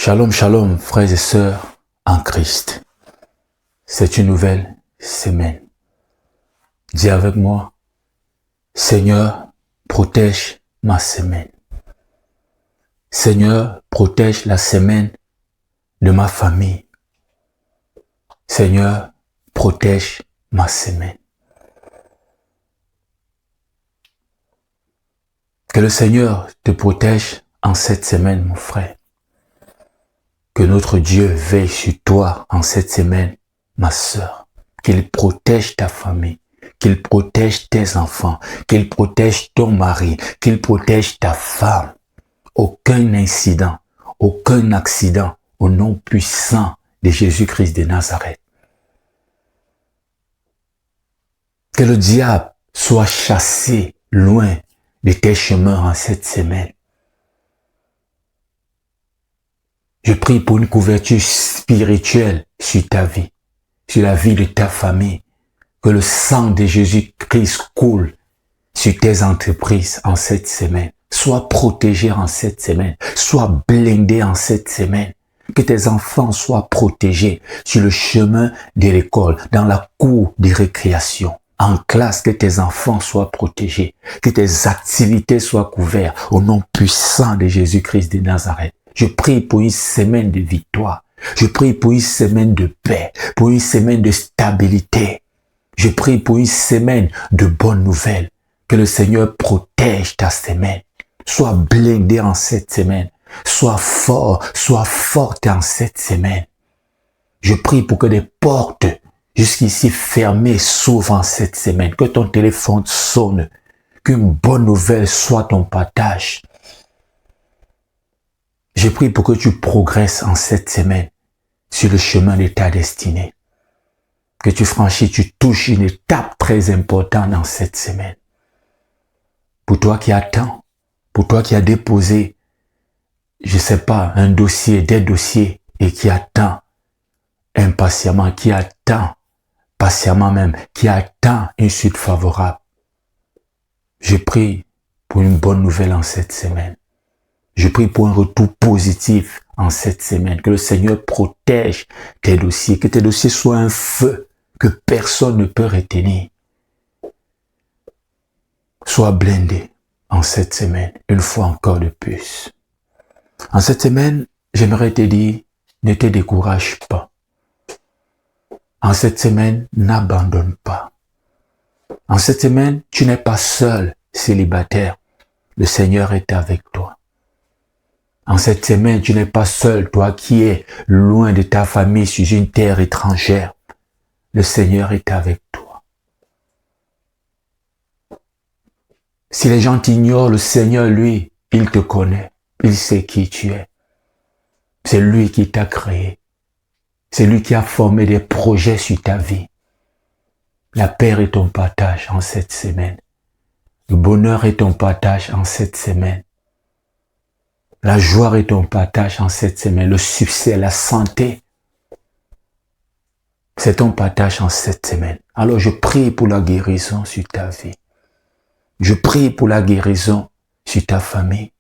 Shalom, shalom, frères et sœurs en Christ. C'est une nouvelle semaine. Dis avec moi, Seigneur, protège ma semaine. Seigneur, protège la semaine de ma famille. Seigneur, protège ma semaine. Que le Seigneur te protège en cette semaine, mon frère. Que notre Dieu veille sur toi en cette semaine, ma sœur. Qu'il protège ta famille, qu'il protège tes enfants, qu'il protège ton mari, qu'il protège ta femme. Aucun incident, aucun accident au nom puissant de Jésus-Christ de Nazareth. Que le diable soit chassé loin de tes chemins en cette semaine. Je prie pour une couverture spirituelle sur ta vie, sur la vie de ta famille. Que le sang de Jésus-Christ coule sur tes entreprises en cette semaine. Sois protégé en cette semaine. Sois blindé en cette semaine. Que tes enfants soient protégés sur le chemin de l'école, dans la cour de récréation. En classe, que tes enfants soient protégés. Que tes activités soient couvertes au nom puissant de Jésus-Christ de Nazareth. Je prie pour une semaine de victoire. Je prie pour une semaine de paix, pour une semaine de stabilité. Je prie pour une semaine de bonnes nouvelles. Que le Seigneur protège ta semaine. Sois blindé en cette semaine. Sois fort, sois forte en cette semaine. Je prie pour que des portes jusqu'ici fermées s'ouvrent en cette semaine. Que ton téléphone sonne. Qu'une bonne nouvelle soit ton partage. Je prie pour que tu progresses en cette semaine sur le chemin de ta destinée. Que tu franchis, tu touches une étape très importante dans cette semaine. Pour toi qui attends, pour toi qui as déposé, je sais pas, un dossier, des dossiers, et qui attend impatiemment, qui attend patiemment même, qui attend une suite favorable. Je prie pour une bonne nouvelle en cette semaine. Je prie pour un retour positif en cette semaine. Que le Seigneur protège tes dossiers. Que tes dossiers soient un feu que personne ne peut retenir. Sois blindé en cette semaine, une fois encore de plus. En cette semaine, j'aimerais te dire, ne te décourage pas. En cette semaine, n'abandonne pas. En cette semaine, tu n'es pas seul, célibataire. Le Seigneur est avec toi. En cette semaine, tu n'es pas seul, toi qui es loin de ta famille sur une terre étrangère. Le Seigneur est avec toi. Si les gens t'ignorent, le Seigneur, lui, il te connaît. Il sait qui tu es. C'est lui qui t'a créé. C'est lui qui a formé des projets sur ta vie. La paix est ton partage en cette semaine. Le bonheur est ton partage en cette semaine. La joie est ton partage en cette semaine. Le succès, la santé, c'est ton partage en cette semaine. Alors je prie pour la guérison sur ta vie. Je prie pour la guérison sur ta famille.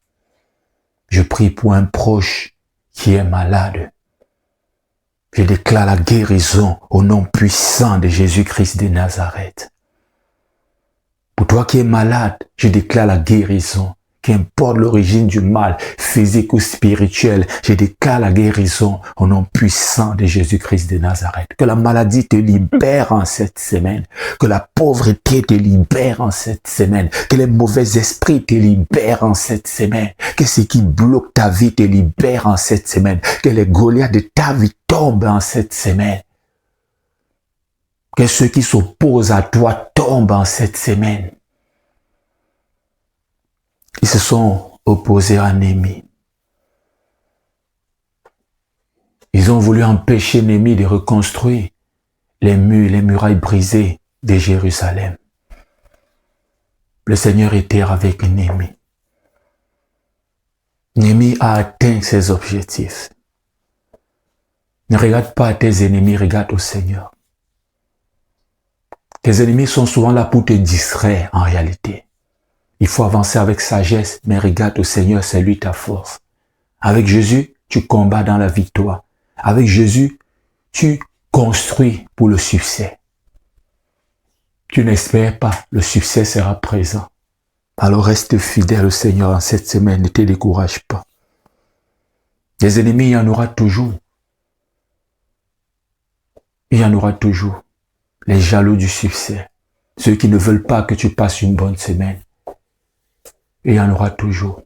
Je prie pour un proche qui est malade. Je déclare la guérison au nom puissant de Jésus-Christ de Nazareth. Pour toi qui es malade, je déclare la guérison. Qu'importe l'origine du mal, physique ou spirituel, je déclare la guérison au nom puissant de Jésus-Christ de Nazareth. Que la maladie te libère en cette semaine. Que la pauvreté te libère en cette semaine. Que les mauvais esprits te libèrent en cette semaine. Que ce qui bloque ta vie te libère en cette semaine. Que les Goliaths de ta vie tombent en cette semaine. Que ceux qui s'opposent à toi tombent en cette semaine. Ils se sont opposés à Néhémie. Ils ont voulu empêcher Néhémie de reconstruire les murs, les murailles brisées de Jérusalem. Le Seigneur était avec Néhémie. Néhémie a atteint ses objectifs. Ne regarde pas tes ennemis, regarde au Seigneur. Tes ennemis sont souvent là pour te distraire en réalité. Il faut avancer avec sagesse, mais regarde au Seigneur, c'est lui ta force. Avec Jésus, tu combats dans la victoire. Avec Jésus, tu construis pour le succès. Tu n'espères pas, le succès sera présent. Alors reste fidèle au Seigneur en cette semaine, ne te décourage pas. Des ennemis, il y en aura toujours. Il y en aura toujours. Les jaloux du succès. Ceux qui ne veulent pas que tu passes une bonne semaine. Il y en aura toujours.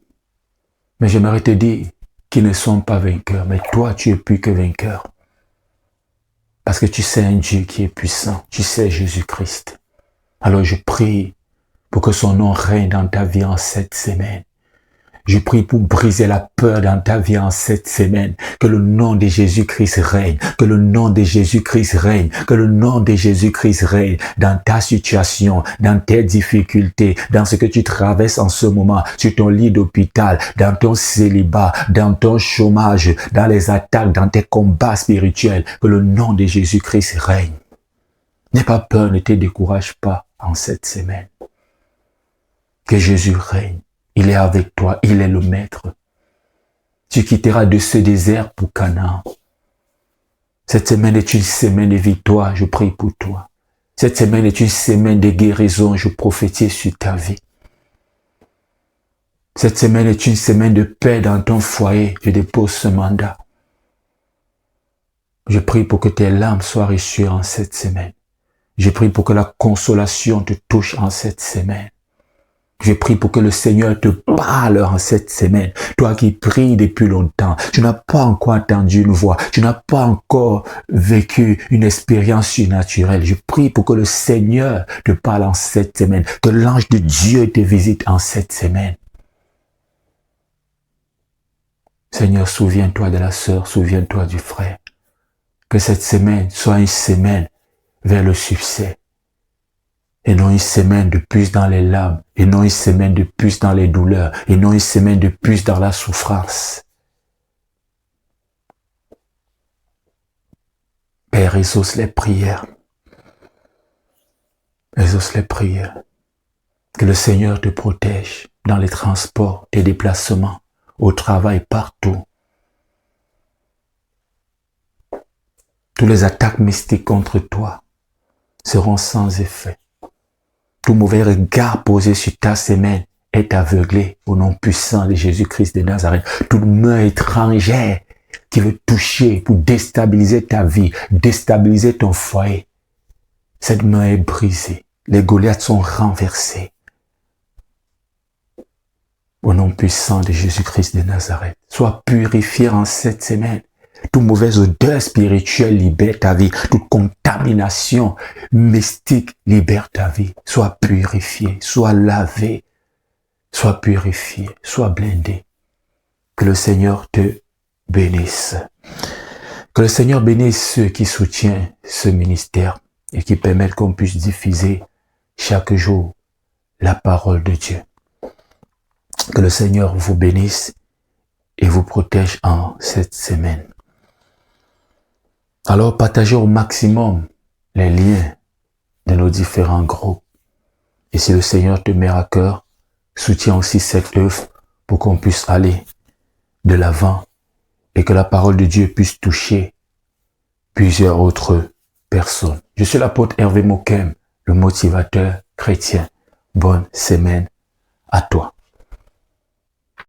Mais j'aimerais te dire qu'ils ne sont pas vainqueurs. Mais toi, tu es plus que vainqueur. Parce que tu sais un Dieu qui est puissant. Tu sais Jésus-Christ. Alors je prie pour que son nom règne dans ta vie en cette semaine. Je prie pour briser la peur dans ta vie en cette semaine. Que le nom de Jésus-Christ règne. Que le nom de Jésus-Christ règne. Que le nom de Jésus-Christ règne dans ta situation, dans tes difficultés, dans ce que tu traverses en ce moment, sur ton lit d'hôpital, dans ton célibat, dans ton chômage, dans les attaques, dans tes combats spirituels. Que le nom de Jésus-Christ règne. N'aie pas peur, ne te décourage pas en cette semaine. Que Jésus règne. Il est avec toi, il est le maître. Tu quitteras de ce désert pour Canaan. Cette semaine est une semaine de victoire, je prie pour toi. Cette semaine est une semaine de guérison, je prophétise sur ta vie. Cette semaine est une semaine de paix dans ton foyer, je dépose ce mandat. Je prie pour que tes larmes soient reçues en cette semaine. Je prie pour que la consolation te touche en cette semaine. Je prie pour que le Seigneur te parle en cette semaine. Toi qui pries depuis longtemps, tu n'as pas encore entendu une voix, tu n'as pas encore vécu une expérience surnaturelle. Je prie pour que le Seigneur te parle en cette semaine, que l'ange de Dieu te visite en cette semaine. Seigneur, souviens-toi de la sœur, souviens-toi du frère. Que cette semaine soit une semaine vers le succès. Et non une semaine de plus dans les larmes, et non une semaine de plus dans les douleurs, et non une semaine de plus dans la souffrance. Père, exauce les prières. Exauce les prières. Que le Seigneur te protège dans les transports, tes déplacements, au travail, partout. Tous les attaques mystiques contre toi seront sans effet. Tout mauvais regard posé sur ta semaine est aveuglé au nom puissant de Jésus-Christ de Nazareth. Toute main étrangère qui veut toucher pour déstabiliser ta vie, déstabiliser ton foyer, cette main est brisée. Les Goliaths sont renversés. Au nom puissant de Jésus-Christ de Nazareth, sois purifié en cette semaine. Toute mauvaise odeur spirituelle libère ta vie. Toute contamination mystique libère ta vie. Sois purifié, sois lavé, sois purifié, sois blindé. Que le Seigneur te bénisse. Que le Seigneur bénisse ceux qui soutiennent ce ministère et qui permettent qu'on puisse diffuser chaque jour la parole de Dieu. Que le Seigneur vous bénisse et vous protège en cette semaine. Alors partagez au maximum les liens de nos différents groupes. Et si le Seigneur te met à cœur, soutiens aussi cette œuvre pour qu'on puisse aller de l'avant et que la parole de Dieu puisse toucher plusieurs autres personnes. Je suis l'apôtre Hervé Mokem, le motivateur chrétien. Bonne semaine à toi.